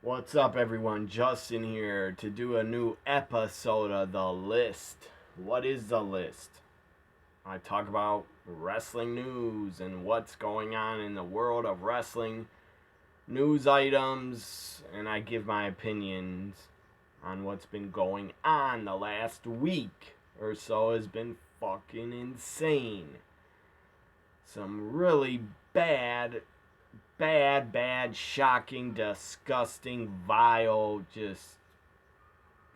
What's up, everyone? Justin here to do a new episode of The List. What is The List? I talk about wrestling news and what's going on in the world of wrestling, news items, and I give my opinions on what's been going on the last week or so. Has been fucking insane. Some really bad, shocking, disgusting, vile, just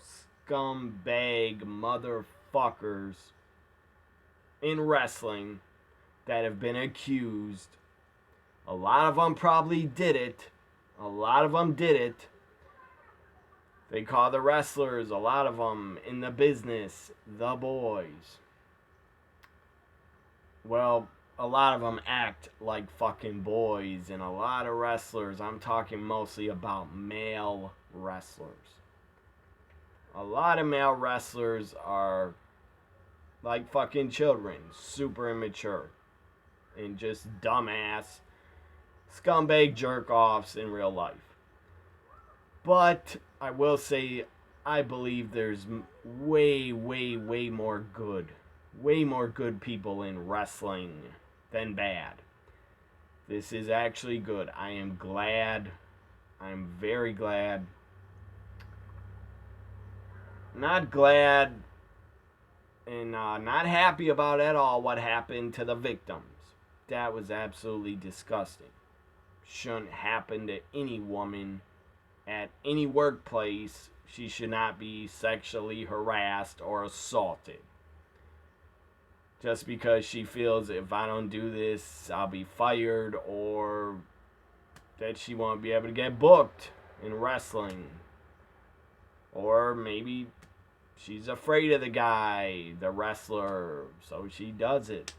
scumbag motherfuckers in wrestling that have been accused. A lot of them probably did it. A lot of them did it. They call the wrestlers, a lot of them in the business, the boys. Well, a lot of them act like fucking boys, and a lot of wrestlers, I'm talking mostly about male wrestlers. A lot of male wrestlers are like fucking children, super immature, and just dumbass, scumbag jerk offs in real life. But I will say, I believe there's way more good people in wrestling than bad. This is actually good. I am glad. I'm very glad. Not glad and not happy about at all what happened to the victims. That was absolutely disgusting. Shouldn't happen to any woman at any workplace. She should not be sexually harassed or assaulted. Just because she feels if I don't do this, I'll be fired, or that she won't be able to get booked in wrestling. Or maybe she's afraid of the guy, the wrestler, so she does it.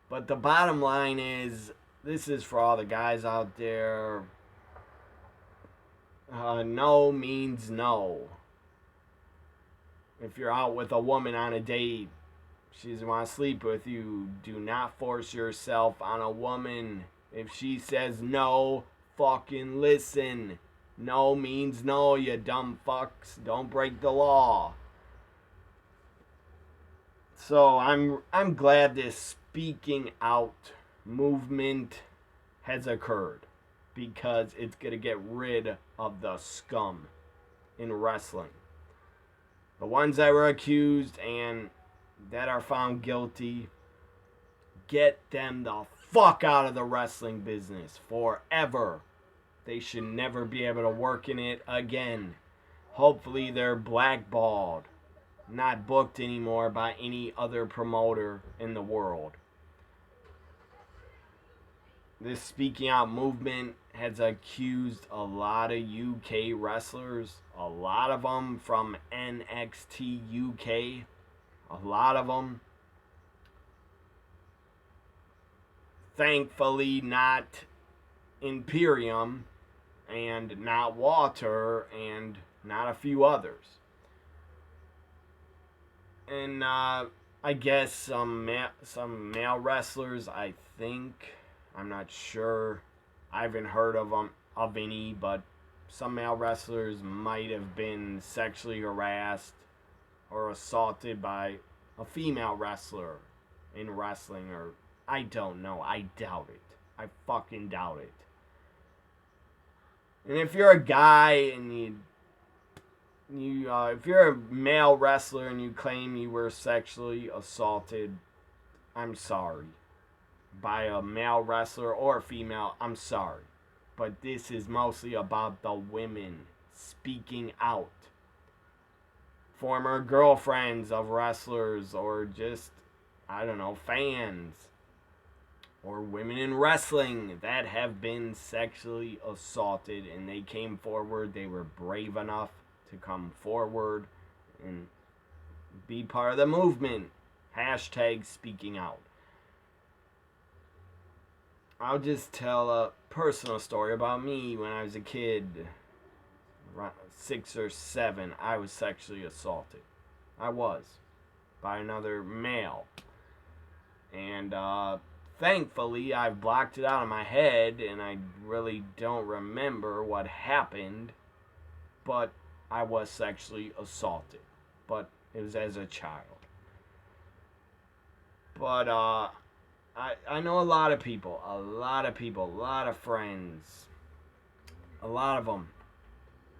But the bottom line is, this is for all the guys out there. No means no. If you're out with a woman on a date, she doesn't want to sleep with you, do not force yourself on a woman. If she says no, fucking listen. No means no, you dumb fucks. Don't break the law. So I'm glad this speaking out movement has occurred, because it's going to get rid of the scum in wrestling. The ones that were accused and that are found guilty, get them the fuck out of the wrestling business forever. They should never be able to work in it again. Hopefully they're blackballed, not booked anymore by any other promoter in the world. This speaking out movement has accused a lot of UK wrestlers, a lot of them from NXT UK, a lot of them. Thankfully, not Imperium, and not Walter, and not a few others. And I guess some male wrestlers, I think, I'm not sure. I haven't heard of any, but some male wrestlers might have been sexually harassed or assaulted by a female wrestler in wrestling, or I don't know. I doubt it. I fucking doubt it. And if you're a guy and if you're a male wrestler and you claim you were sexually assaulted, I'm sorry. By a male wrestler or a female, I'm sorry. But this is mostly about the women speaking out. Former girlfriends of wrestlers, or just, I don't know, fans. Or women in wrestling that have been sexually assaulted, and they came forward. They were brave enough to come forward and be part of the movement. Hashtag speaking out. I'll just tell a personal story about me. When I was a kid, around 6 or 7, I was sexually assaulted. I was. By another male. And thankfully, I've blocked it out of my head and I really don't remember what happened, but I was sexually assaulted. But it was as a child. But I know a lot of people, a lot of friends. A lot of them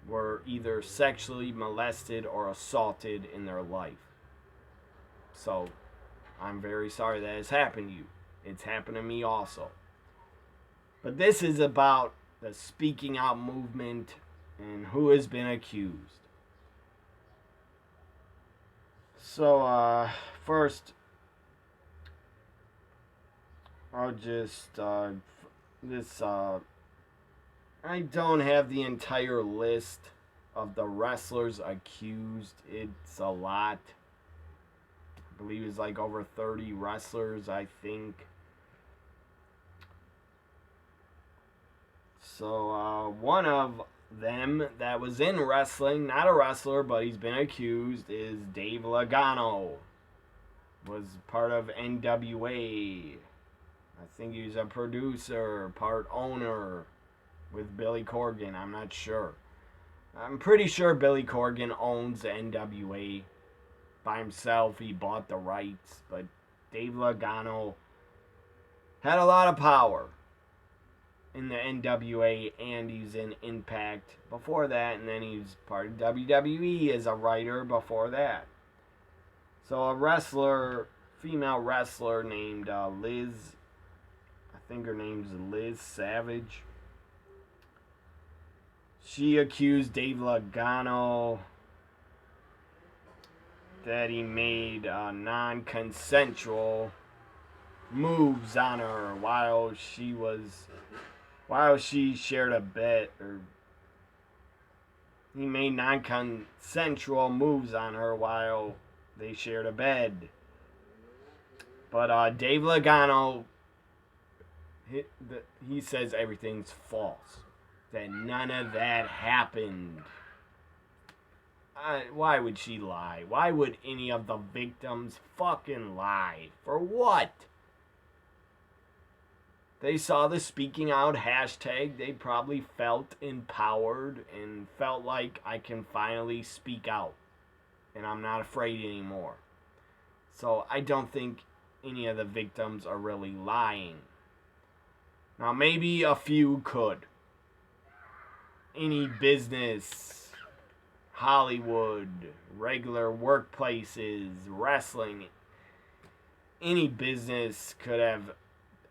were either sexually molested or assaulted in their life. So I'm very sorry that has happened to you. It's happened to me also. But this is about the speaking out movement and who has been accused. So, first, I'll just, I don't have the entire list of the wrestlers accused. It's a lot. I believe it's like over 30 wrestlers, I think. So, one of them that was in wrestling, not a wrestler, but he's been accused, is Dave Logano. Was part of NWA. I think he was a producer, part owner with Billy Corgan. I'm not sure. I'm pretty sure Billy Corgan owns the NWA by himself. He bought the rights, but Dave Logano had a lot of power in the NWA, and he's in Impact before that, and then he was part of WWE as a writer before that. So a wrestler, female wrestler named Liz, I think her name's Liz Savage. She accused Dave Logano that he made non-consensual moves on her while she shared a bed, or he made non-consensual moves on her while they shared a bed. But Dave Logano, he says everything's false, that none of that happened. Why would she lie? Why would any of the victims fucking lie? For what? They saw the speaking out hashtag. They probably felt empowered and felt like I can finally speak out. And I'm not afraid anymore. So I don't think any of the victims are really lying. Now maybe a few could. Any business, Hollywood, regular workplaces, wrestling, any business could have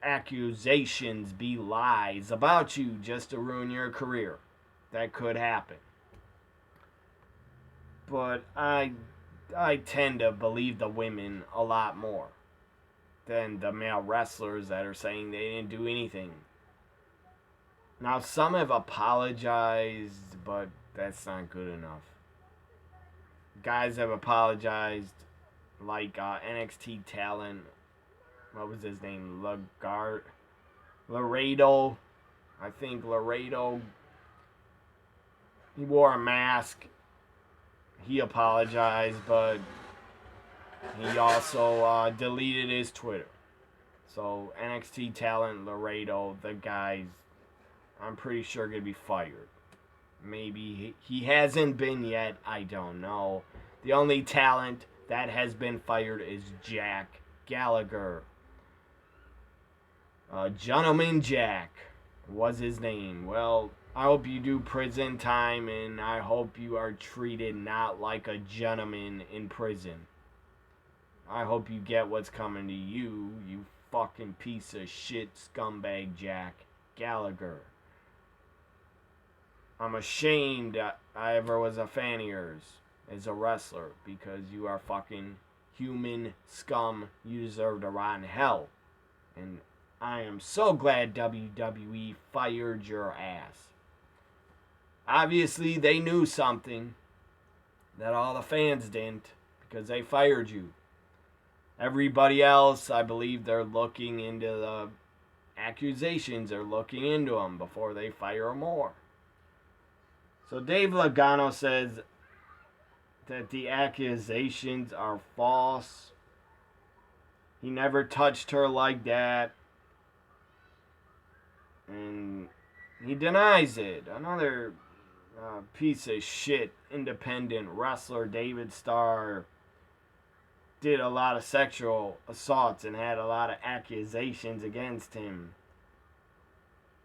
accusations be lies about you just to ruin your career. That could happen. But I tend to believe the women a lot more than the male wrestlers that are saying they didn't do anything. Now, some have apologized, but that's not good enough. Guys have apologized, like NXT talent. What was his name? Laredo. I think Laredo. He wore a mask. He apologized, but he also deleted his Twitter. So NXT talent Laredo, the guy's, I'm pretty sure, gonna be fired. Maybe he hasn't been yet. I don't know. The only talent that has been fired is Jack Gallagher. Gentleman Jack was his name. Well, I hope you do prison time, and I hope you are treated not like a gentleman in prison. I hope you get what's coming to you, you fucking piece of shit scumbag Jack Gallagher. I'm ashamed I ever was a fan of yours as a wrestler, because you are fucking human scum. You deserve to rot in hell. And I am so glad WWE fired your ass. Obviously, they knew something that all the fans didn't, because they fired you. Everybody else, I believe they're looking into the accusations. They're looking into them before they fire more. So Dave Logano says that the accusations are false. He never touched her like that. And he denies it. Another piece of shit independent wrestler, David Starr, did a lot of sexual assaults and had a lot of accusations against him,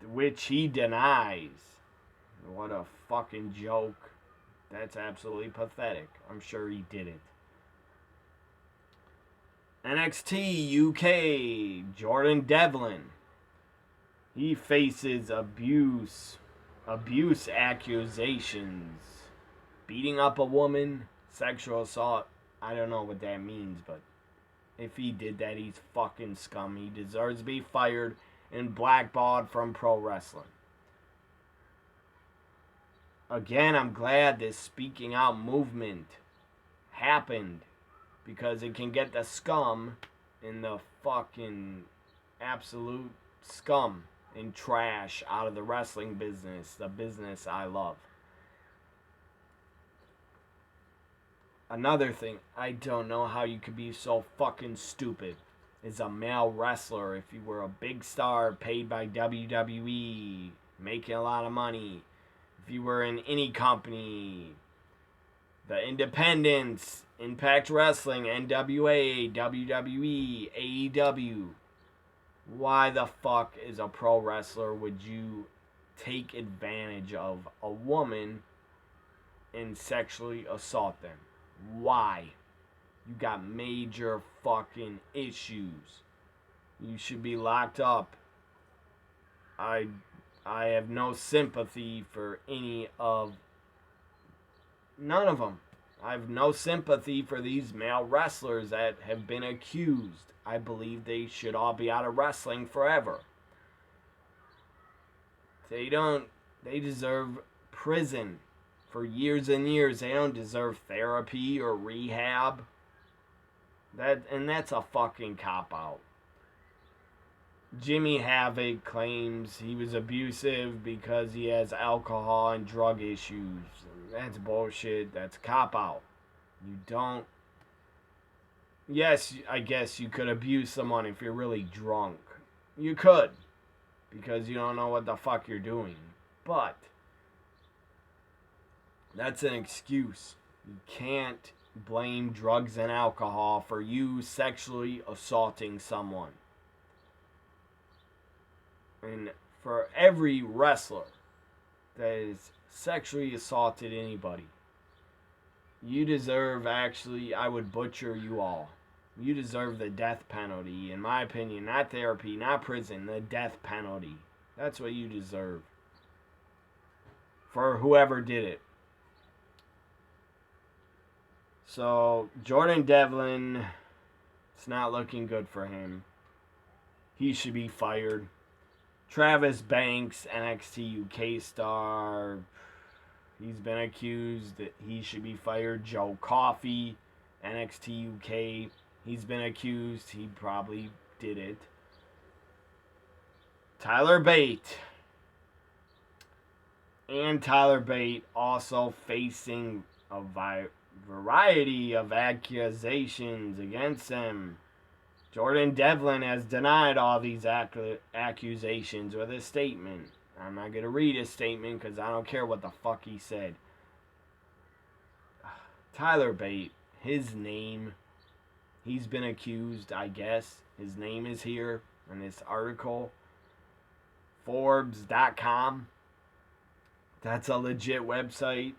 which he denies. What a fucking joke. That's absolutely pathetic. I'm sure he did it. NXT UK, Jordan Devlin. He faces abuse accusations. Beating up a woman, sexual assault. I don't know what that means, but if he did that, he's fucking scum. He deserves to be fired and blackballed from pro wrestling. Again, I'm glad this speaking out movement happened, because it can get the scum and the fucking absolute scum and trash out of the wrestling business, the business I love. Another thing, I don't know how you could be so fucking stupid as a male wrestler. If you were a big star paid by WWE, making a lot of money, if you were in any company, the independents, Impact Wrestling, NWA, WWE, AEW, why the fuck as a pro wrestler would you take advantage of a woman and sexually assault them? Why? You got major fucking issues. You should be locked up. I have no sympathy for none of them. I have no sympathy for these male wrestlers that have been accused. I believe they should all be out of wrestling forever. They deserve prison for years and years. They don't deserve therapy or rehab. That's a fucking cop-out. Jimmy Havoc claims he was abusive because he has alcohol and drug issues. That's bullshit. That's a cop-out. You don't... Yes, I guess you could abuse someone if you're really drunk. You could. Because you don't know what the fuck you're doing. But that's an excuse. You can't blame drugs and alcohol for you sexually assaulting someone. And for every wrestler that has sexually assaulted anybody, you deserve, actually, I would butcher you all. You deserve the death penalty, in my opinion. Not therapy, not prison, the death penalty. That's what you deserve. For whoever did it. So, Jordan Devlin, it's not looking good for him. He should be fired. Travis Banks, NXT UK star, he's been accused that he should be fired. Joe Coffey, NXT UK, he's been accused. He probably did it. Tyler Bate. And Tyler Bate also facing a variety of accusations against him. Jordan Devlin has denied all these accusations with a statement. I'm not going to read his statement because I don't care what the fuck he said. Tyler Bate, his name, he's been accused, I guess. His name is here in this article. Forbes.com. That's a legit website.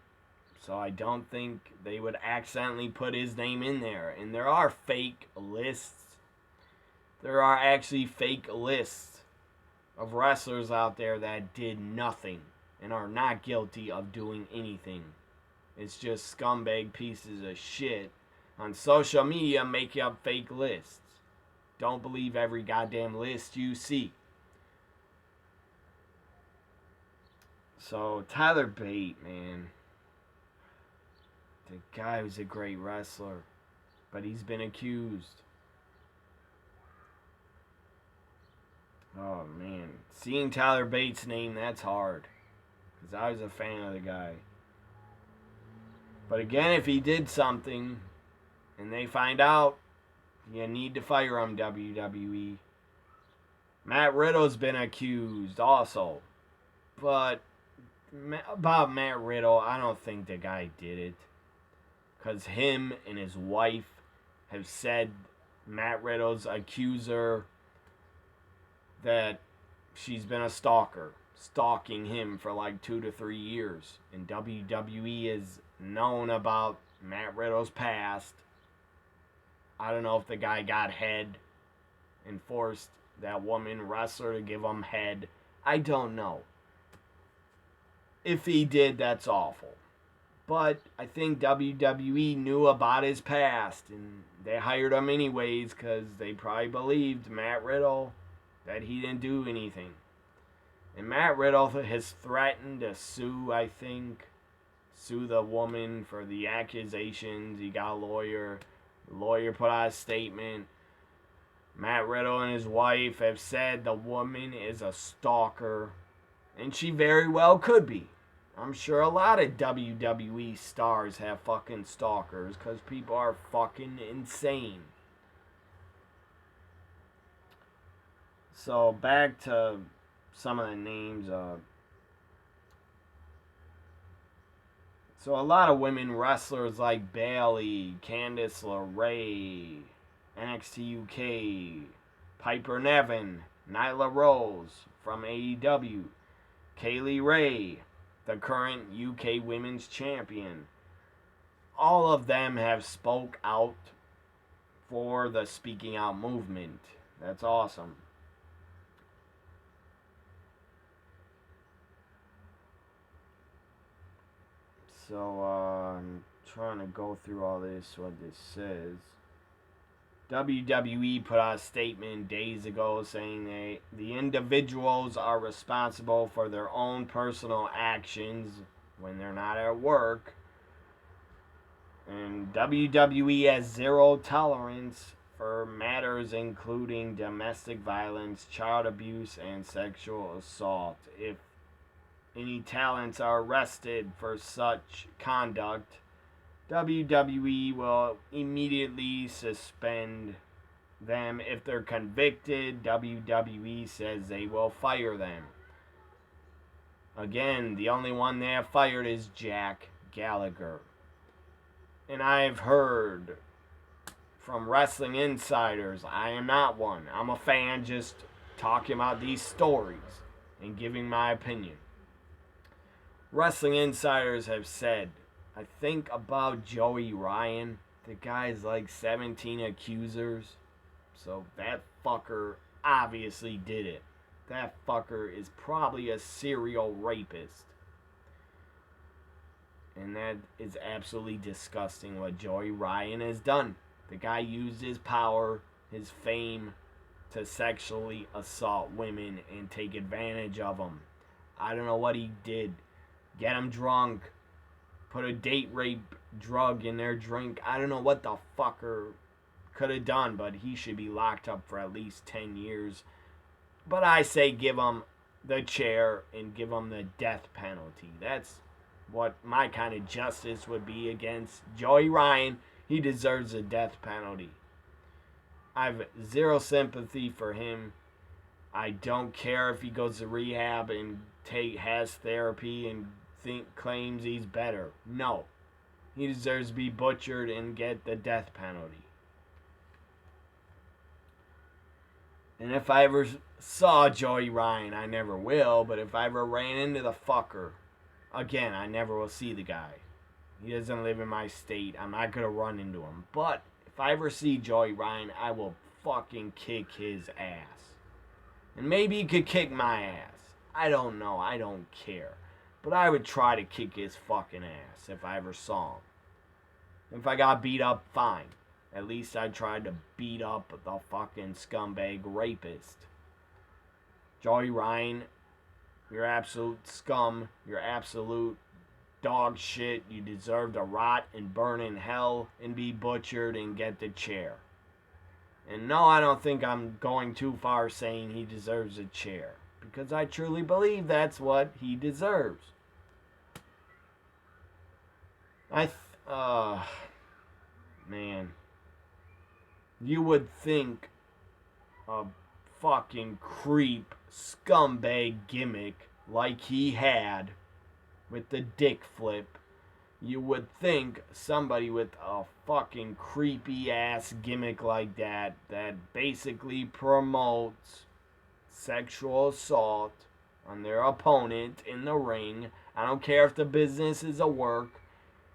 So I don't think they would accidentally put his name in there. And there are fake lists. There are actually fake lists of wrestlers out there that did nothing and are not guilty of doing anything. It's just scumbag pieces of shit on social media making up fake lists. Don't believe every goddamn list you see. So, Tyler Bate, man. The guy was a great wrestler, but he's been accused. Oh, man. Seeing Tyler Bates' name, that's hard. Because I was a fan of the guy. But again, if he did something, and they find out, you need to fire him, WWE. Matt Riddle's been accused also. But about Matt Riddle, I don't think the guy did it. Because him and his wife have said Matt Riddle's accuser that she's been a stalker, stalking him for like 2 to 3 years. And WWE is known about Matt Riddle's past. I don't know if the guy got head and forced that woman wrestler to give him head. I don't know. If he did, that's awful. But I think WWE knew about his past, and they hired him anyways because they probably believed Matt Riddle that he didn't do anything. And Matt Riddle has threatened to sue, I think, sue the woman for the accusations. He got a lawyer. The lawyer put out a statement. Matt Riddle and his wife have said the woman is a stalker, and she very well could be. I'm sure a lot of WWE stars have fucking stalkers because people are fucking insane. So back to some of the names. So a lot of women wrestlers like Bayley, Candice LeRae, NXT UK, Piper Niven, Nyla Rose from AEW, Kaylee Ray, the current UK Women's Champion. All of them have spoke out for the speaking out movement. That's awesome. So I'm trying to go through all this, what this says. WWE put out a statement days ago saying the individuals are responsible for their own personal actions when they're not at work. And WWE has zero tolerance for matters including domestic violence, child abuse, and sexual assault. If any talents are arrested for such conduct, WWE will immediately suspend them. If they're convicted, WWE says they will fire them. Again, the only one they have fired is Jack Gallagher. And I've heard from wrestling insiders, I am not one. I'm a fan just talking about these stories and giving my opinion. Wrestling insiders have said, I think about Joey Ryan. The guy's like 17 accusers. So that fucker obviously did it. That fucker is probably a serial rapist. And that is absolutely disgusting what Joey Ryan has done. The guy used his power, his fame, to sexually assault women and take advantage of them. I don't know what he did. Get them drunk. Put a date rape drug in their drink. I don't know what the fucker could have done, but he should be locked up for at least 10 years. But I say give him the chair and give him the death penalty. That's what my kind of justice would be against Joey Ryan. He deserves a death penalty. I have zero sympathy for him. I don't care if he goes to rehab and has therapy and claims he's better. No. He deserves to be butchered and get the death penalty. And if I ever saw Joey Ryan, I never will, but if I ever ran into the fucker, again, I never will see the guy. He doesn't live in my state. I'm not going to run into him. But if I ever see Joey Ryan, I will fucking kick his ass. And maybe he could kick my ass. I don't know. I don't care. But I would try to kick his fucking ass if I ever saw him. If I got beat up, fine. At least I tried to beat up the fucking scumbag rapist. Joey Ryan, you're absolute scum. You're absolute dog shit. You deserve to rot and burn in hell and be butchered and get the chair. And no, I don't think I'm going too far saying he deserves a chair. Because I truly believe that's what he deserves. Man. You would think a fucking creep scumbag gimmick like he had with the dick flip, you would think somebody with a fucking creepy ass gimmick like that basically promotes sexual assault on their opponent in the ring. I don't care if the business is a work.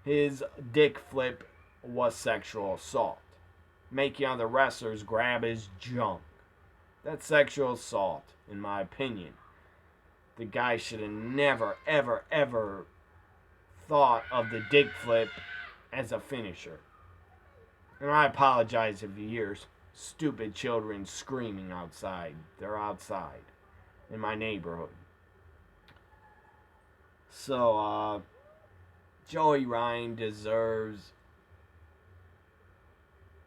His dick flip was sexual assault. Making other wrestlers grab his junk. That's sexual assault, in my opinion. The guy should have never, ever, ever thought of the dick flip as a finisher. And I apologize if you hear stupid children screaming outside. They're outside in my neighborhood. So, Joey Ryan deserves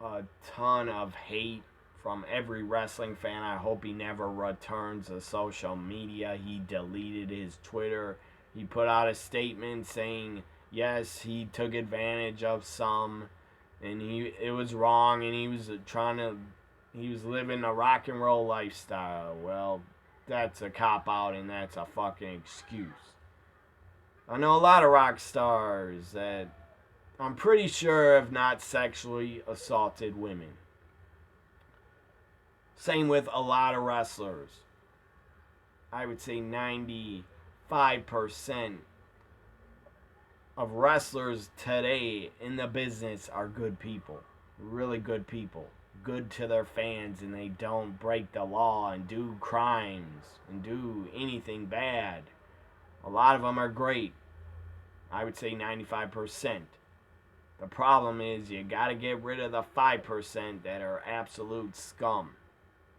a ton of hate from every wrestling fan. I hope he never returns to social media. He deleted his Twitter. He put out a statement saying, yes, he took advantage of some, and it was wrong, and he was living a rock and roll lifestyle. Well, that's a cop-out, and that's a fucking excuse. I know a lot of rock stars that I'm pretty sure have not sexually assaulted women. Same with a lot of wrestlers. I would say 95% of wrestlers today in the business are good people. Really good people. Good to their fans, and they don't break the law and do crimes and do anything bad. A lot of them are great. I would say 95%. The problem is you gotta get rid of the 5% that are absolute scum,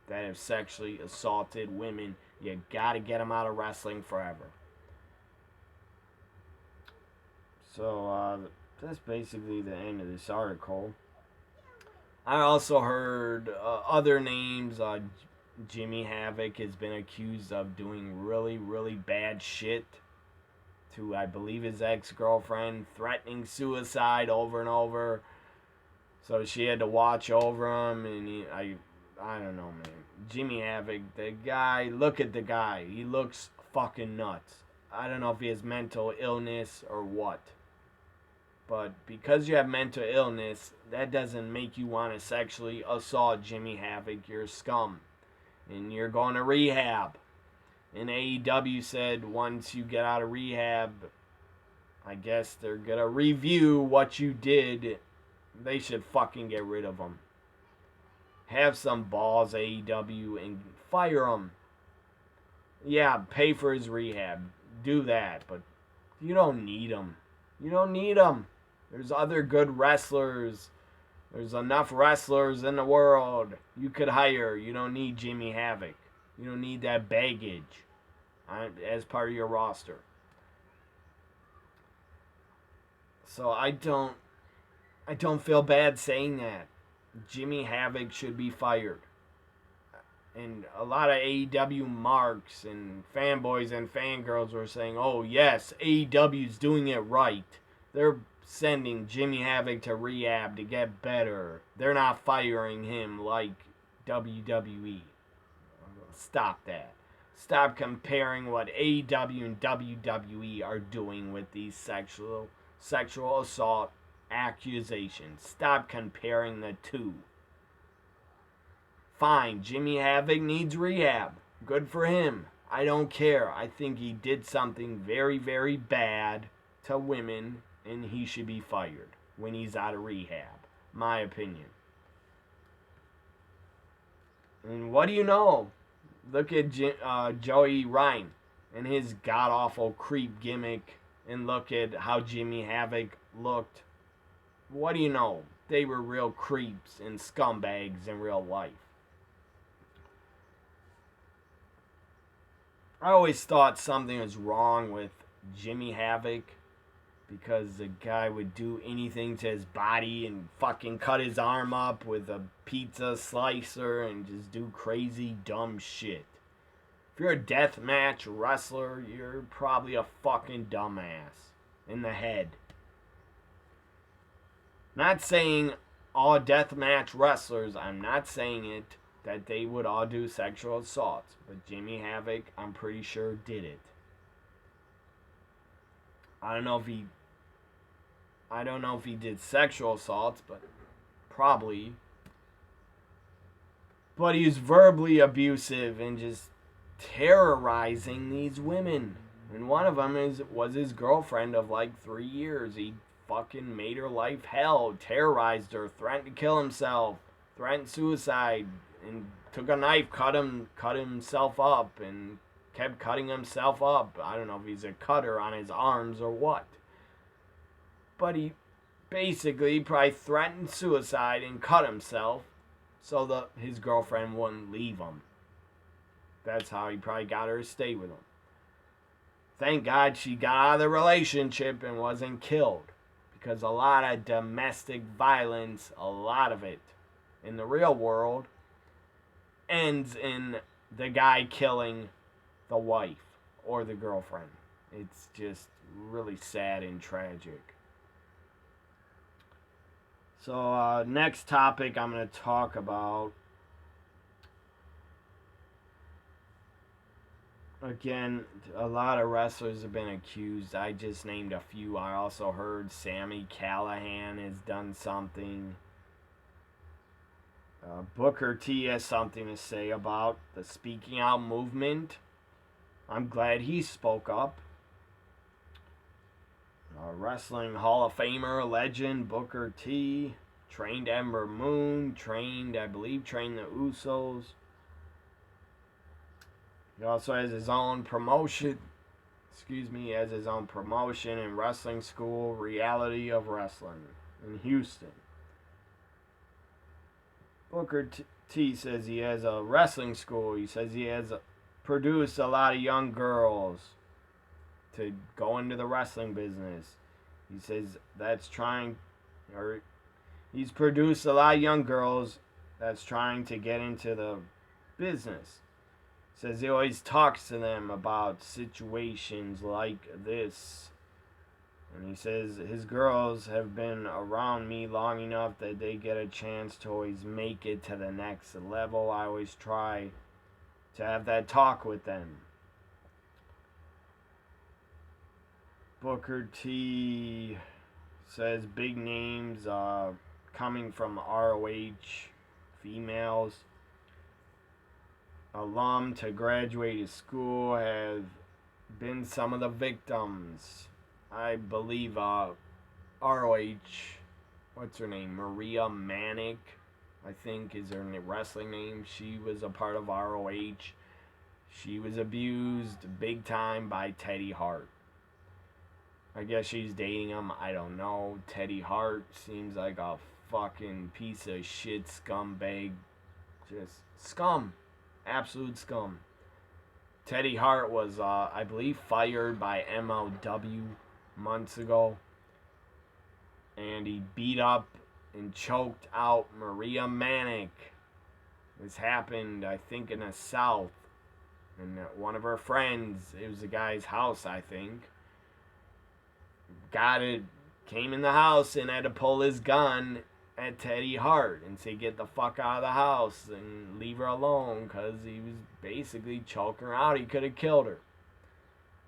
that have sexually assaulted women. You gotta get them out of wrestling forever. So, that's basically the end of this article. I also heard other names. Jimmy Havoc has been accused of doing really, really bad shit to, I believe, his ex-girlfriend, threatening suicide over and over. So she had to watch over him, and I don't know, man. Jimmy Havoc, the guy, look at the guy. He looks fucking nuts. I don't know if he has mental illness or what. But because you have mental illness, that doesn't make you want to sexually assault Jimmy Havoc. You're scum. And you're going to rehab. And AEW said once you get out of rehab, I guess they're going to review what you did. They should fucking get rid of him. Have some balls, AEW, and fire him. Yeah, pay for his rehab. Do that. But you don't need him. You don't need him. There's other good wrestlers. There's enough wrestlers in the world you could hire. You don't need Jimmy Havoc. You don't need that baggage as part of your roster. So I don't feel bad saying that. Jimmy Havoc should be fired. And a lot of AEW marks and fanboys and fangirls were saying, oh yes, AEW's doing it right. They're sending Jimmy Havoc to rehab to get better. They're not firing him like WWE. Stop that. Stop comparing what AEW and WWE are doing with these sexual assault accusations. Stop comparing the two. Fine, Jimmy Havoc needs rehab. Good for him. I don't care. I think he did something very, very bad to women, and he should be fired when he's out of rehab. My opinion. And what do you know? Look at Joey Ryan and his god-awful creep gimmick, and look at how Jimmy Havoc looked. What do you know? They were real creeps and scumbags in real life. I always thought something was wrong with Jimmy Havoc because the guy would do anything to his body and fucking cut his arm up with a pizza slicer and just do crazy dumb shit. If you're a deathmatch wrestler, you're probably a fucking dumbass in the head. Not saying all deathmatch wrestlers, I'm not saying it. that they would all do sexual assaults, but Jimmy Havoc, I'm pretty sure, did it. I don't know if he did sexual assaults, but probably. But he was verbally abusive and just terrorizing these women. And one of them was his girlfriend of like 3 years. He fucking made her life hell, terrorized her, threatened to kill himself, threatened suicide, and took a knife, cut himself up, and kept cutting himself up. I don't know if he's a cutter on his arms or what. But he basically probably threatened suicide and cut himself so that his girlfriend wouldn't leave him. That's how he probably got her to stay with him. Thank God she got out of the relationship and wasn't killed. Because a lot of domestic violence, a lot of it in the real world, ends in the guy killing the wife or the girlfriend. It's just really sad and tragic. So next topic I'm going to talk about, again, a lot of wrestlers have been accused. I just named a few. I also heard Sami Callihan has done something. Booker T has something to say about the speaking out movement. I'm glad he spoke up. Wrestling Hall of Famer, legend, Booker T, trained Ember Moon, I believe trained the Usos. He also has his own promotion, in wrestling school, Reality of Wrestling, in Houston. Booker T says he has a wrestling school. He says he has produced a lot of young girls to go into the wrestling business. He says he's produced a lot of young girls that's trying to get into the business. Says he always talks to them about situations like this. And he says his girls have been around me long enough that they get a chance to always make it to the next level. I always try to have that talk with them. Booker T says big names coming from ROH females. Alum to graduate his school have been some of the victims. I believe ROH, what's her name? Maria Manic, I think is her wrestling name. She was a part of ROH. She was abused big time by Teddy Hart. I guess she's dating him. I don't know. Teddy Hart seems like a fucking piece of shit scumbag. Just scum. Absolute scum. Teddy Hart was, I believe, fired by MLW months ago. And he beat up and choked out Maria Manic. This happened, I think, in the South. And one of her friends, it was the guy's house, I think, came in the house and had to pull his gun at Teddy Hart and say, get the fuck out of the house and leave her alone, because he was basically choking her out. He could have killed her.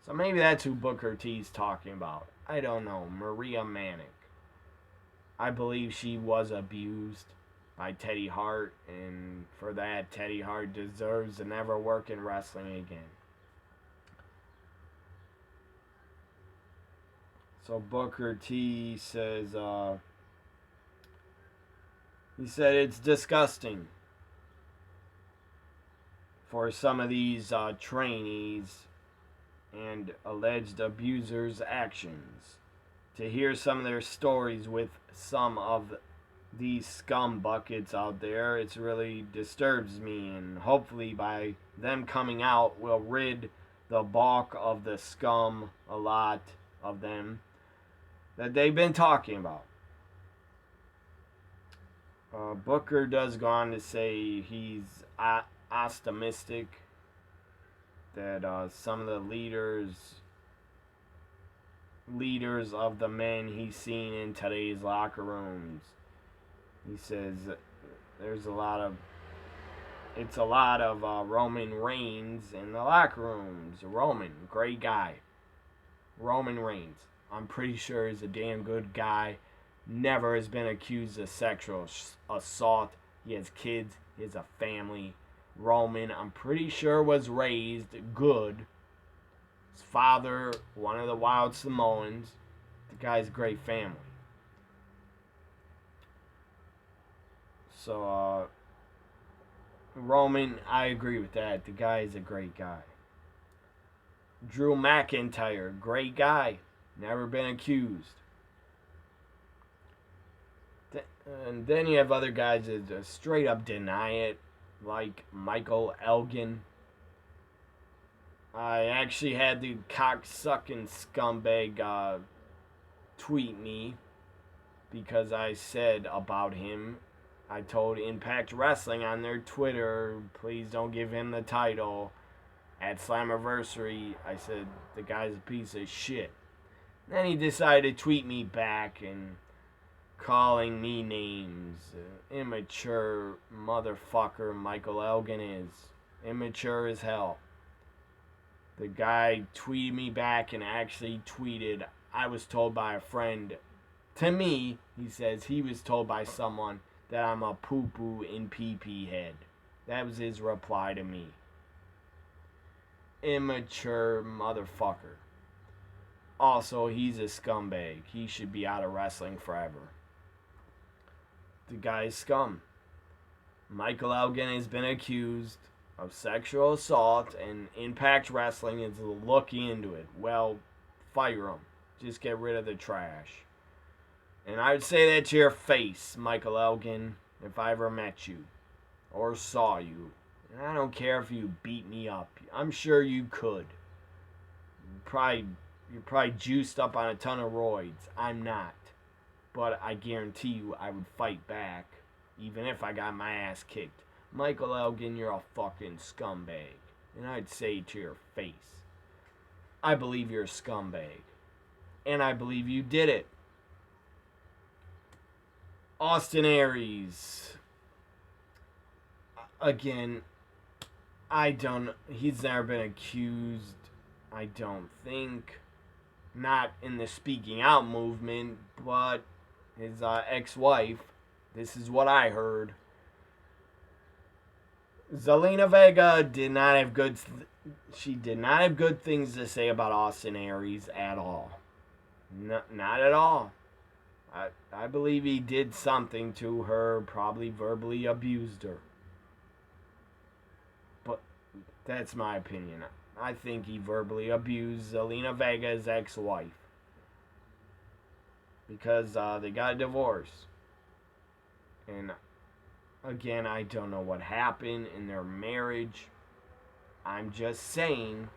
So maybe that's who Booker T's talking about. I don't know. Maria Manic. I believe she was abused by Teddy Hart, and for that, Teddy Hart deserves to never work in wrestling again. So Booker T says, he said it's disgusting for some of these trainees and alleged abusers' actions. To hear some of their stories with some of these scum buckets out there, it really disturbs me, and hopefully by them coming out will rid the bulk of the scum, a lot of them, that they've been talking about. Booker does go on to say he's optimistic that some of the leaders of the men he's seen in today's locker rooms, he says there's a lot of it's a lot of Roman Reigns in the locker rooms. Roman, great guy. Roman Reigns, I'm pretty sure he's a damn good guy. Never has been accused of sexual assault. He has kids. He has a family. Roman, I'm pretty sure, was raised good. His father, one of the Wild Samoans. The guy's a great family. So, Roman, I agree with that. The guy is a great guy. Drew McIntyre, great guy. Never been accused. And then you have other guys that straight up deny it, like Michael Elgin. I actually had the cocksucking scumbag tweet me because I said about him. I told Impact Wrestling on their Twitter, please don't give him the title. At Slammiversary, I said the guy's a piece of shit. Then he decided to tweet me back and calling me names. Immature motherfucker Michael Elgin is. Immature as hell. The guy tweeted me back and actually tweeted, I was told by a friend, to me, he says he was told by someone that I'm a poo-poo in pee-pee head. That was his reply to me. Immature motherfucker. Also, he's a scumbag. He should be out of wrestling forever. The guy's scum. Michael Elgin has been accused of sexual assault, and Impact Wrestling is looking into it. Well, fire him. Just get rid of the trash. And I would say that to your face, Michael Elgin, if I ever met you or saw you. And I don't care if you beat me up. I'm sure you could. You're probably juiced up on a ton of roids. I'm not. But I guarantee you I would fight back, even if I got my ass kicked. Michael Elgin, you're a fucking scumbag. And I'd say to your face, I believe you're a scumbag. And I believe you did it. Austin Aries. Again, he's never been accused, I don't think. Not in the speaking out movement, but his ex-wife, this is what I heard. Zelina Vega did not have good things to say about Austin Aries at all. Not at all. I believe he did something to her, probably verbally abused her. But that's my opinion. I think he verbally abused Zelina Vega's ex-wife. Because they got a divorce. And again, I don't know what happened in their marriage. I'm just saying,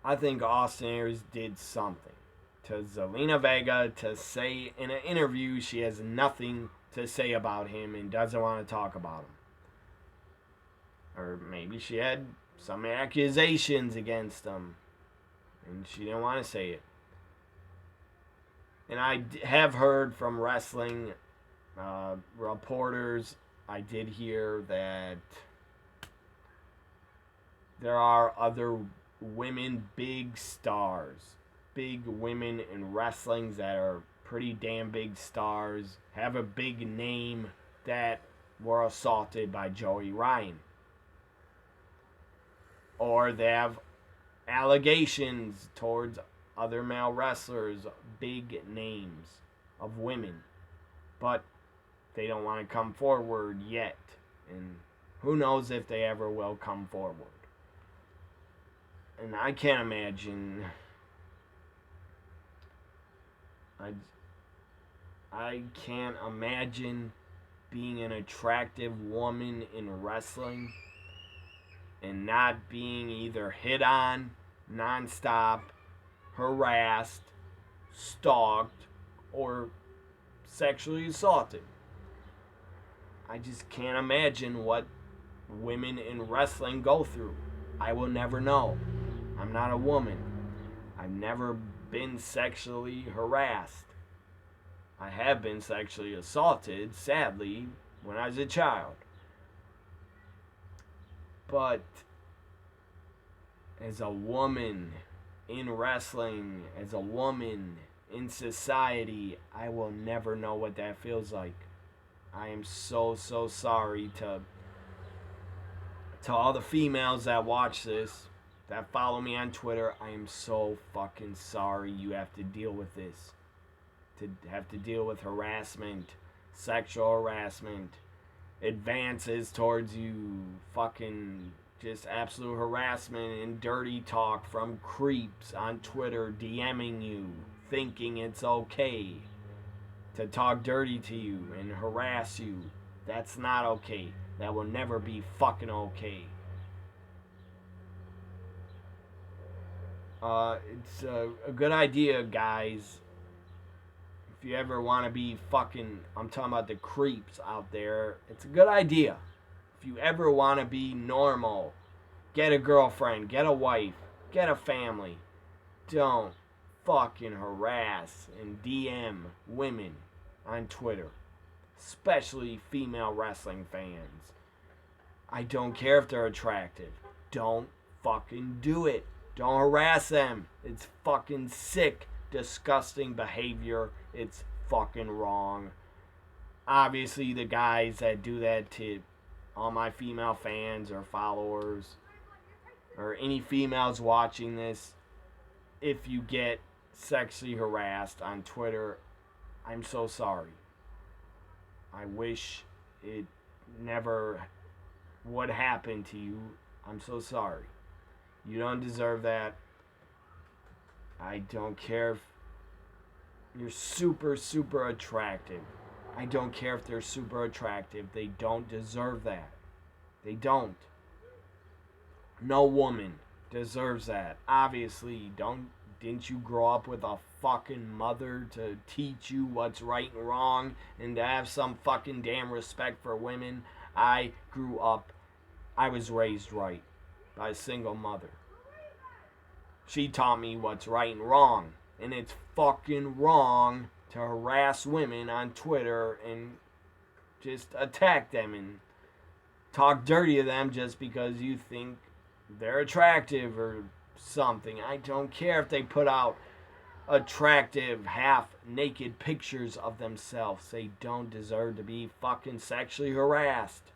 I think Austin Aries did something to Zelina Vega to say in an interview she has nothing to say about him and doesn't want to talk about him. Or maybe she had some accusations against him and she didn't want to say it. And I have heard from wrestling reporters, I did hear that there are other women big stars, big women in wrestling that are pretty damn big stars, have a big name, that were assaulted by Joey Ryan. Or they have allegations towards other male wrestlers, big names of women. But they don't want to come forward yet. And who knows if they ever will come forward. And I can't imagine. I can't imagine being an attractive woman in wrestling and not being either hit on nonstop, harassed, stalked, or sexually assaulted. I just can't imagine what women in wrestling go through. I will never know. I'm not a woman. I've never been sexually harassed. I have been sexually assaulted, sadly, when I was a child. But as a woman in wrestling, as a woman in society, I will never know what that feels like. I am so sorry to all the females that watch this, that follow me on Twitter. I am so fucking sorry you have to deal with this. To have to deal with harassment, sexual harassment, advances towards you, fucking just absolute harassment and dirty talk from creeps on Twitter DMing you, thinking it's okay to talk dirty to you and harass you. That's not okay. That will never be fucking okay. It's a good idea, guys. If you ever want to be fucking, I'm talking about the creeps out there, it's a good idea. If you ever want to be normal, get a girlfriend, get a wife, get a family. Don't fucking harass and DM women on Twitter, especially female wrestling fans. I don't care if they're attractive. Don't fucking do it. Don't harass them. It's fucking sick, disgusting behavior. It's fucking wrong. Obviously, the guys that do that to all my female fans or followers or any females watching this, if you get sexually harassed on Twitter, I'm so sorry. I wish it never would happen to you. I'm so sorry. You don't deserve that. I don't care if you're super attractive. I don't care if they're super attractive. They don't deserve that. They don't. No woman deserves that. Obviously, didn't you grow up with a fucking mother to teach you what's right and wrong and to have some fucking damn respect for women? I was raised right by a single mother. She taught me what's right and wrong. And it's fucking wrong to harass women on Twitter and just attack them and talk dirty to them just because you think they're attractive or something. I don't care if they put out attractive, half-naked pictures of themselves. They don't deserve to be fucking sexually harassed.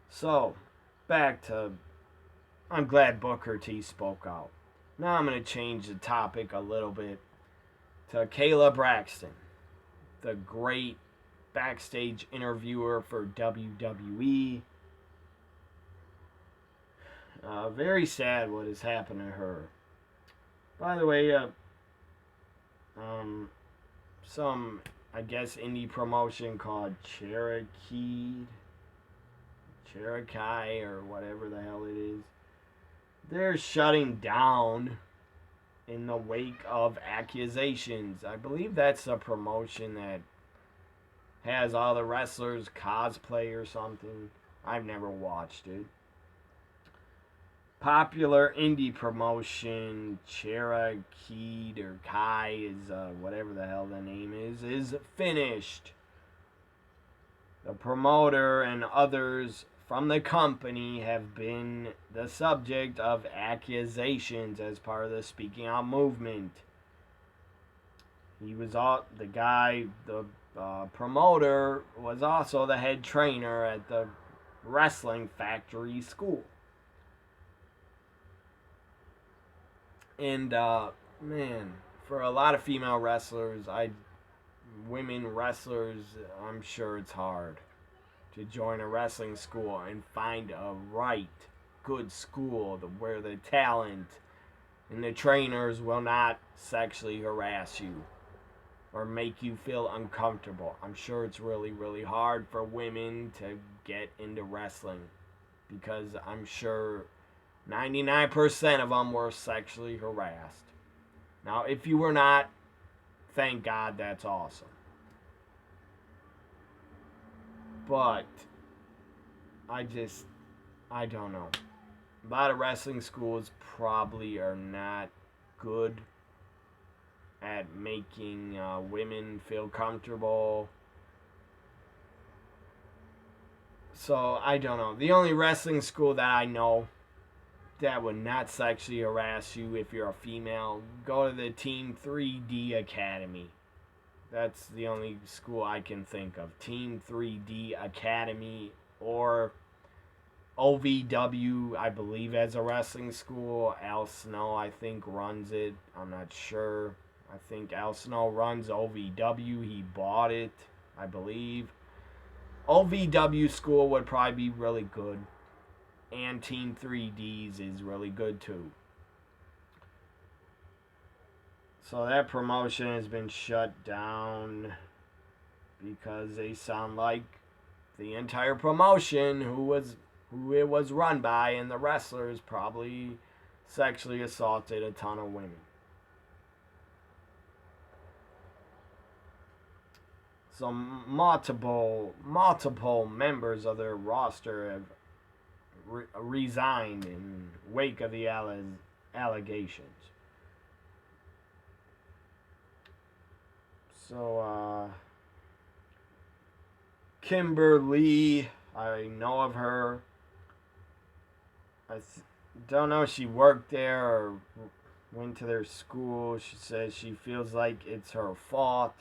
So, back to, I'm glad Booker T spoke out. Now I'm going to change the topic a little bit to Kayla Braxton, the great backstage interviewer for WWE. Very sad what has happened to her. By the way, some, I guess, indie promotion called Cherokee, or whatever the hell it is, they're shutting down in the wake of accusations. I believe that's a promotion that has all the wrestlers cosplay or something. I've never watched it. Popular indie promotion, Cherokee or Kai is whatever the hell the name is finished. The promoter and others from the company have been the subject of accusations as part of the speaking out movement. He was the promoter was also the head trainer at the Wrestling Factory School. And, man, for a lot of female wrestlers, women wrestlers, I'm sure it's hard to join a wrestling school and find a good school where the talent and the trainers will not sexually harass you or make you feel uncomfortable. I'm sure it's really hard for women to get into wrestling because I'm sure 99% of them were sexually harassed. Now, if you were not, thank God, that's awesome. But I don't know. A lot of wrestling schools probably are not good at making women feel comfortable. So, I don't know. The only wrestling school that I know that would not sexually harass you if you're a female, go to the Team 3D Academy. That's the only school I can think of. Team 3D Academy or OVW, I believe, as a wrestling school. Al Snow, I think, runs it. I'm not sure. I think Al Snow runs OVW. He bought it, I believe. OVW school would probably be really good. And Team 3Ds is really good too. So that promotion has been shut down because they sound like the entire promotion who it was run by and the wrestlers probably sexually assaulted a ton of women. So multiple members of their roster have resigned in wake of the allegations. So, Kimberly, I know of her. I don't know if she worked there or went to their school. She says she feels like it's her fault,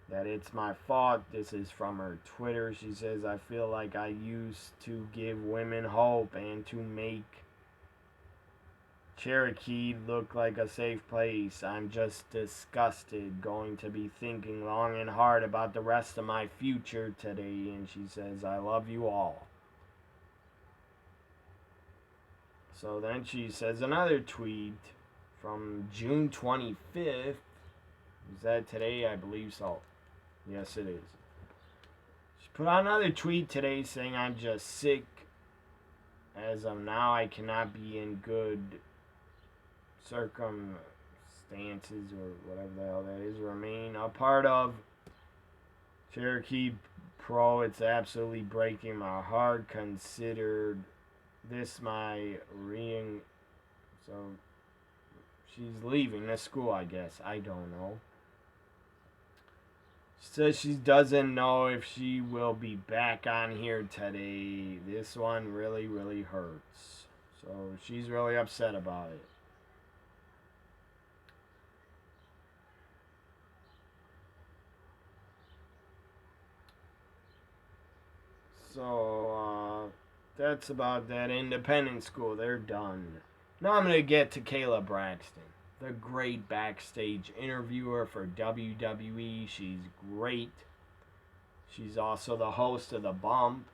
that it's my fault. This is from her Twitter. She says, I feel like I used to give women hope and to make Cherokee look like a safe place. I'm just disgusted, going to be thinking long and hard about the rest of my future today. And she says, I love you all. So then she says another tweet from June 25th. Is that today? I believe so. Yes, it is. She put out another tweet today saying, I'm just sick. As of now, I cannot be in good circumstances or whatever the hell that is, remain a part of Cherokee Pro. It's absolutely breaking my heart. Considered this my ring. So she's leaving the school, I guess. I don't know. She says she doesn't know if she will be back on here today. This one really, really hurts. So she's really upset about it. So, that's about that independent school. They're done. Now I'm going to get to Kayla Braxton, the great backstage interviewer for WWE. She's great. She's also the host of The Bump.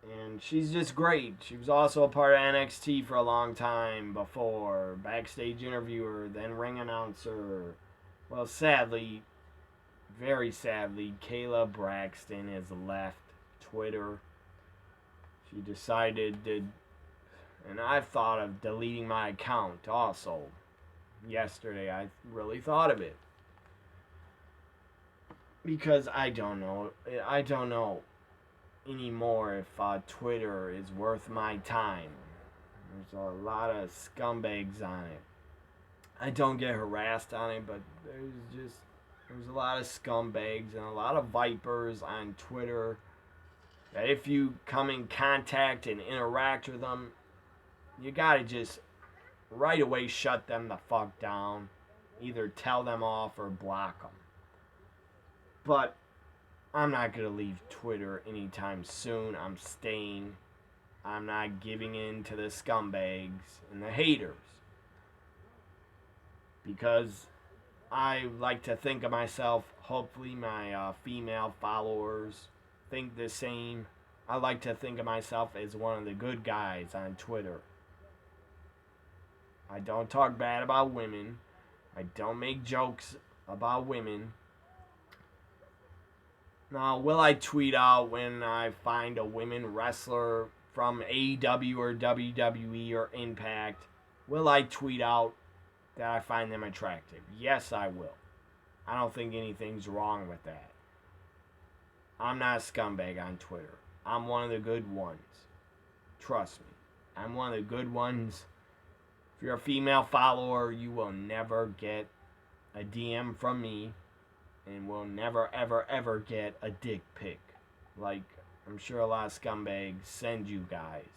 And she's just great. She was also a part of NXT for a long time before. Backstage interviewer, then ring announcer. Well, sadly, very sadly, Kayla Braxton has left Twitter. She decided to, and I've thought of deleting my account also. Yesterday, I really thought of it. Because I don't know anymore if Twitter is worth my time. There's a lot of scumbags on it. I don't get harassed on it, but there's a lot of scumbags and a lot of vipers on Twitter that if you come in contact and interact with them, you gotta just right away shut them the fuck down. Either tell them off or block them. But I'm not gonna leave Twitter anytime soon. I'm staying. I'm not giving in to the scumbags and the haters. Because I like to think of myself, hopefully my female followers think the same. I like to think of myself as one of the good guys on Twitter. I don't talk bad about women. I don't make jokes about women. Now, will I tweet out when I find a women wrestler from AEW or WWE or Impact? Will I tweet out that I find them attractive? Yes, I will. I don't think anything's wrong with that. I'm not a scumbag on Twitter. I'm one of the good ones. Trust me. I'm one of the good ones. If you're a female follower, you will never get a DM from me and will never, ever, ever get a dick pic like I'm sure a lot of scumbags send you guys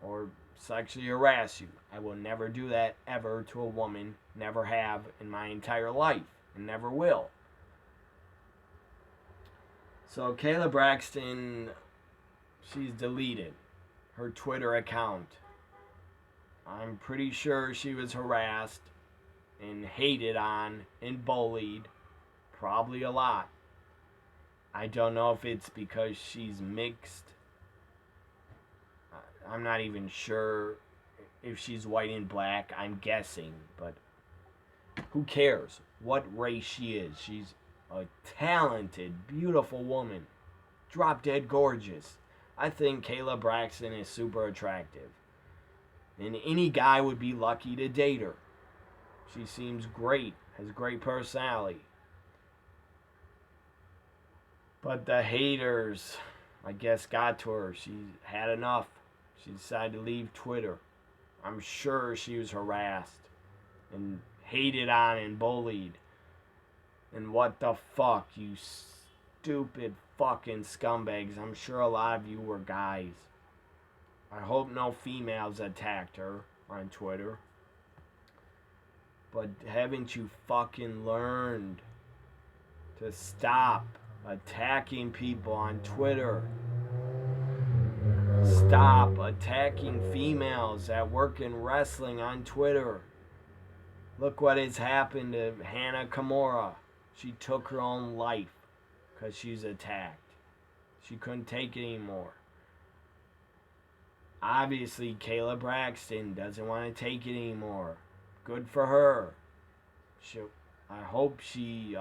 or sexually harass you. I will never do that ever to a woman. Never have in my entire life and never will. So Kayla Braxton, she's deleted her Twitter account. I'm pretty sure she was harassed and hated on and bullied, probably a lot. I don't know if it's because she's mixed. I'm not even sure if she's white and black. I'm guessing, but who cares what race she is? She's a talented, beautiful woman. Drop dead gorgeous. I think Kayla Braxton is super attractive. And any guy would be lucky to date her. She seems great, has great personality. But the haters, I guess, got to her. She had enough. She decided to leave Twitter. I'm sure she was harassed and hated on and bullied. And what the fuck, you stupid fucking scumbags. I'm sure a lot of you were guys. I hope no females attacked her on Twitter. But haven't you fucking learned to stop attacking people on Twitter? Stop attacking females that work in wrestling on Twitter. Look what has happened to Hannah Kimura. She took her own life because she's attacked. She couldn't take it anymore. Obviously, Kayla Braxton doesn't want to take it anymore. Good for her. I hope she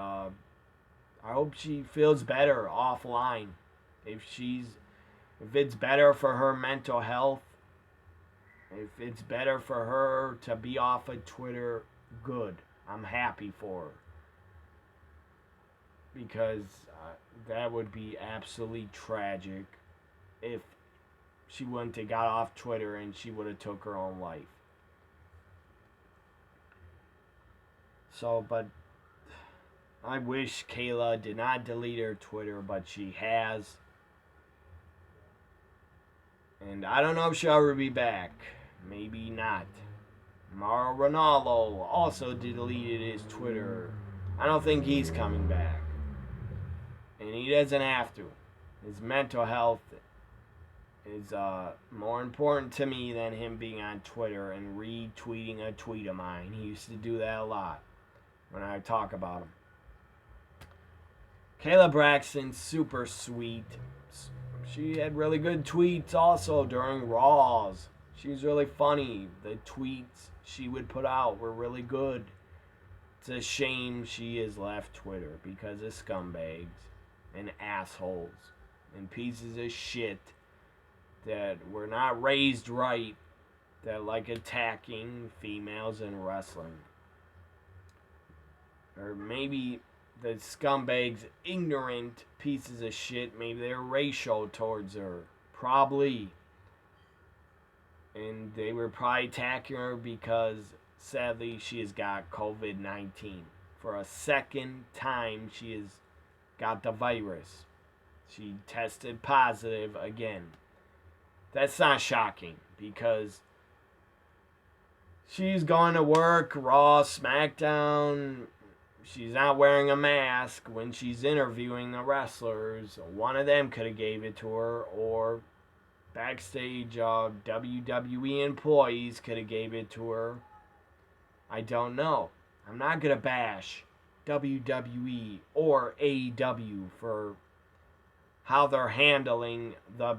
feels better offline. If it's better for her mental health, if it's better for her to be off of Twitter, good. I'm happy for her. Because that would be absolutely tragic if she wouldn't have got off Twitter and she would have took her own life. So, but I wish Kayla did not delete her Twitter, but she has. And I don't know if she'll ever be back. Maybe not. Mauro Ranallo also deleted his Twitter. I don't think he's coming back. And he doesn't have to. His mental health is more important to me than him being on Twitter and retweeting a tweet of mine. He used to do that a lot when I talk about him. Kayla Braxton, super sweet. She had really good tweets also during Raws. She was really funny. The tweets she would put out were really good. It's a shame she has left Twitter because of scumbags and assholes and pieces of shit that were not raised right, that like attacking females in wrestling. Or maybe the scumbags, ignorant pieces of shit, maybe they're racial towards her. Probably. And they were probably attacking her because, sadly, she has got COVID-19. For a second time, she has got the virus. She tested positive again. That's not shocking because she's going to work, Raw, SmackDown. She's not wearing a mask when she's interviewing the wrestlers. One of them could have gave it to her, or backstage WWE employees could have gave it to her. I don't know. I'm not going to bash WWE or AEW for how they're handling the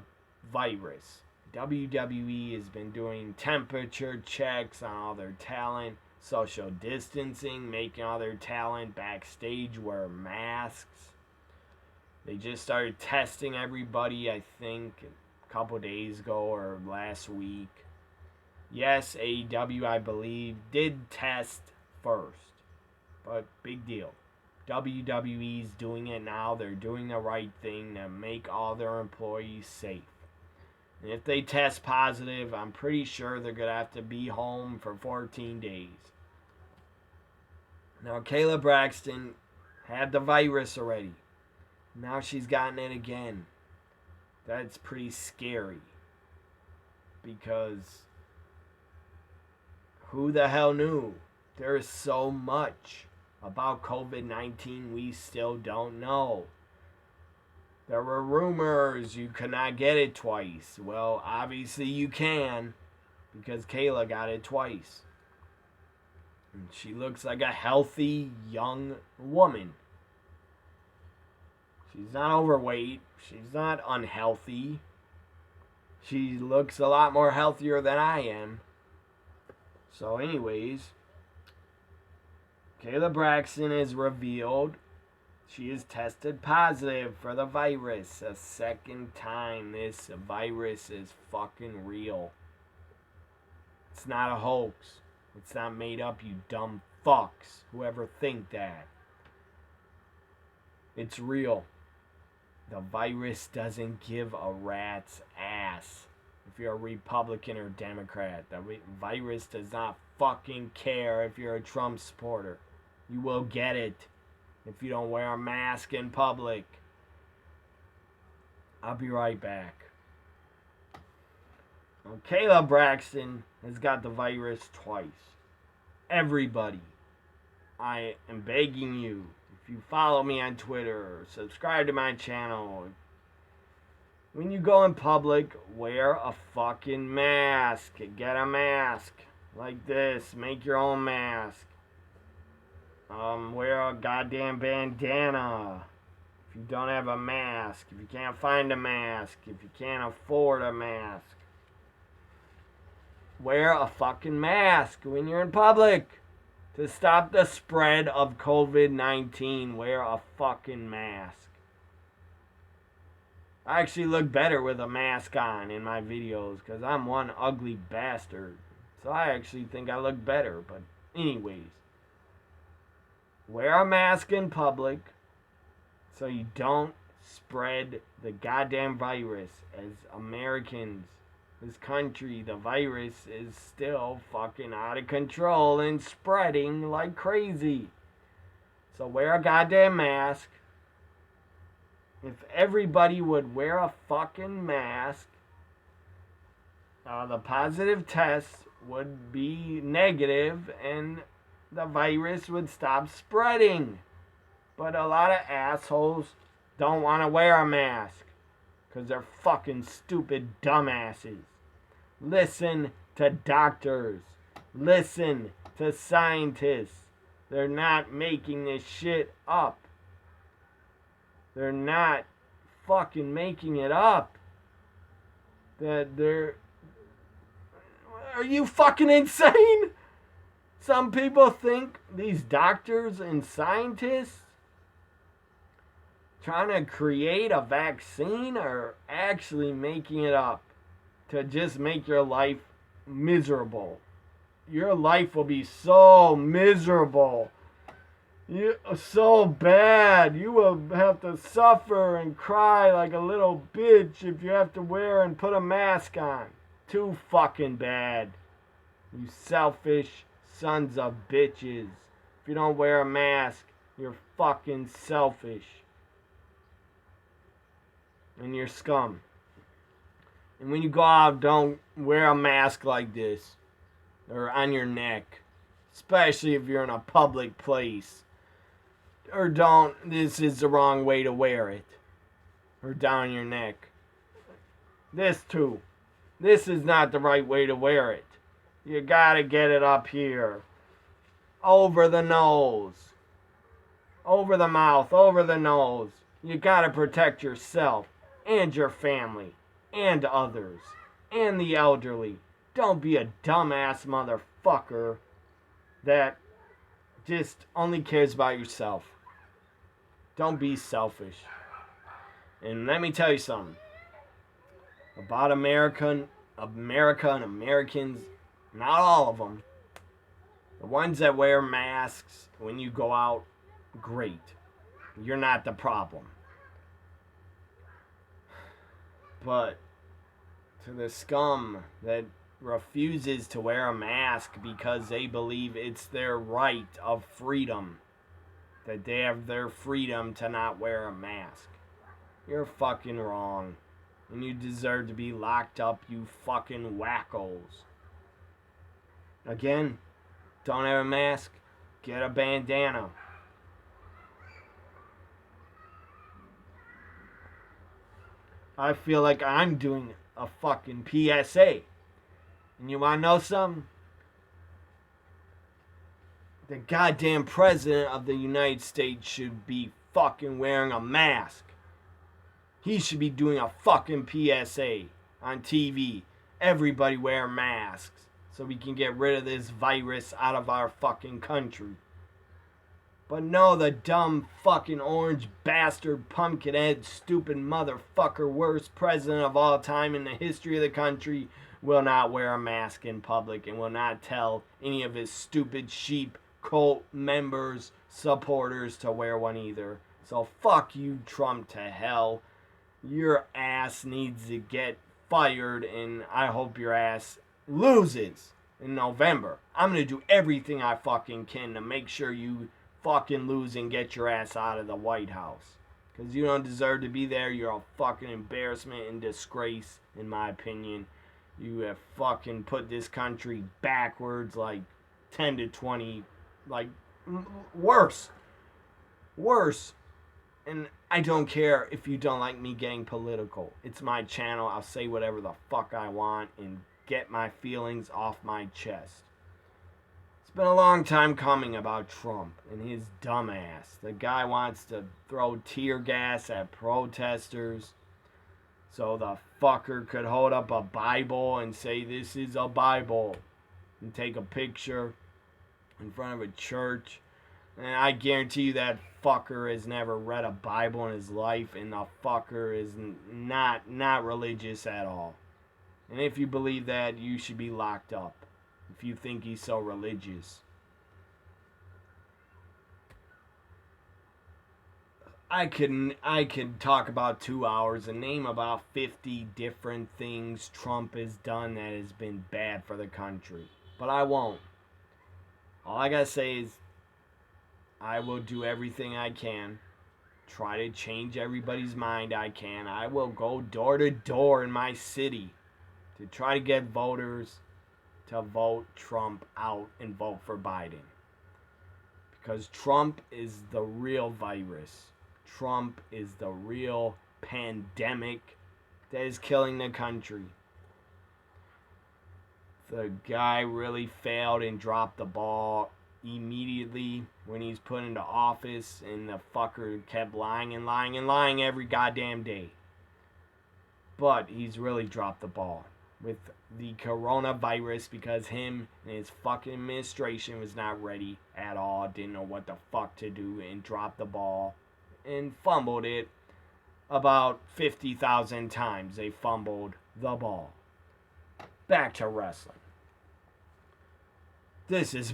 virus. WWE has been doing temperature checks on all their talent, social distancing, making all their talent backstage wear masks. They just started testing everybody, I think, a couple days ago or last week. Yes, AEW, I believe, did test first, but big deal. WWE's doing it now. They're doing the right thing to make all their employees safe. And if they test positive, I'm pretty sure they're going to have to be home for 14 days. Now, Kayla Braxton had the virus already. Now she's gotten it again. That's pretty scary. Because who the hell knew? There is so much about COVID-19 we still don't know. There were rumors you could not get it twice. Well, obviously you can, because Kayla got it twice. And she looks like a healthy young woman. She's not overweight. She's not unhealthy. She looks a lot more healthier than I am. So anyways, Kayla Braxton is revealed she is tested positive for the virus a second time. This virus is fucking real. It's not a hoax. It's not made up, you dumb fucks. Whoever think that. It's real. The virus doesn't give a rat's ass if you're a Republican or Democrat. The virus does not fucking care if you're a Trump supporter. You will get it if you don't wear a mask in public. I'll be right back. Well, Kayla Braxton has got the virus twice. Everybody, I am begging you, if you follow me on Twitter, subscribe to my channel, when you go in public, wear a fucking mask. Get a mask like this. Make your own mask. Wear a goddamn bandana if you don't have a mask. If you can't find a mask. If you can't afford a mask. Wear a fucking mask when you're in public. To stop the spread of COVID-19, wear a fucking mask. I actually look better with a mask on in my videos because I'm one ugly bastard. So I actually think I look better. But anyways, wear a mask in public so you don't spread the goddamn virus. As Americans, this country, the virus is still fucking out of control and spreading like crazy. So wear a goddamn mask. If everybody would wear a fucking mask, the positive test would be negative and the virus would stop spreading. But a lot of assholes don't want to wear a mask because they're fucking stupid dumbasses. Listen to doctors. Listen to scientists. They're not making this shit up. They're not fucking making it up. Are you fucking insane? Some people think these doctors and scientists trying to create a vaccine are actually making it up to just make your life miserable. Your life will be so miserable. So bad. You will have to suffer and cry like a little bitch if you have to wear and put a mask on. Too fucking bad. You selfish sons of bitches. If you don't wear a mask, you're fucking selfish. And you're scum. And when you go out, don't wear a mask like this. Or on your neck. Especially if you're in a public place. Or don't, this is the wrong way to wear it. Or down your neck. This too. This is not the right way to wear it. You gotta get it up here. Over the nose. Over the mouth, over the nose. You gotta protect yourself and your family and others and the elderly. Don't be a dumbass motherfucker that just only cares about yourself. Don't be selfish. And let me tell you something about America and Americans. Not all of them. The ones that wear masks when you go out, great. You're not the problem. But to the scum that refuses to wear a mask because they believe it's their right of freedom, that they have their freedom to not wear a mask. You're fucking wrong. And you deserve to be locked up, you fucking wackos. Again, don't have a mask, get a bandana. I feel like I'm doing a fucking PSA. And you wanna know something? The goddamn president of the United States should be fucking wearing a mask. He should be doing a fucking PSA on TV. Everybody wear masks so we can get rid of this virus out of our fucking country. But no, the dumb fucking orange bastard pumpkinhead stupid motherfucker worst president of all time in the history of the country will not wear a mask in public and will not tell any of his stupid sheep cult members, supporters to wear one either. So fuck you, Trump, to hell. Your ass needs to get fired, and I hope your ass loses in November. I'm gonna do everything I fucking can to make sure you fucking lose and get your ass out of the White House. Because you don't deserve to be there. You're a fucking embarrassment and disgrace, in my opinion. You have fucking put this country backwards like 10 to 20, like worse. Worse. And I don't care if you don't like me getting political. It's my channel. I'll say whatever the fuck I want and get my feelings off my chest. It's been a long time coming about Trump and his dumbass. The guy wants to throw tear gas at protesters so the fucker could hold up a Bible and say this is a Bible and take a picture in front of a church. And I guarantee you that fucker has never read a Bible in his life, and the fucker is not religious at all. And if you believe that, you should be locked up if you think he's so religious. I could talk about 2 hours and name about 50 different things Trump has done that has been bad for the country. But I won't. All I gotta say is I will do everything I can. Try to change everybody's mind I can. I will go door to door in my city to try to get voters to vote Trump out and vote for Biden. Because Trump is the real virus. Trump is the real pandemic that is killing the country. The guy really failed and dropped the ball immediately when he's put into office, and the fucker kept lying and lying and lying every goddamn day. But he's really dropped the ball with the coronavirus because him and his fucking administration was not ready at all, didn't know what the fuck to do, and dropped the ball and fumbled it about 50,000 times. They fumbled the ball. Back to wrestling. This is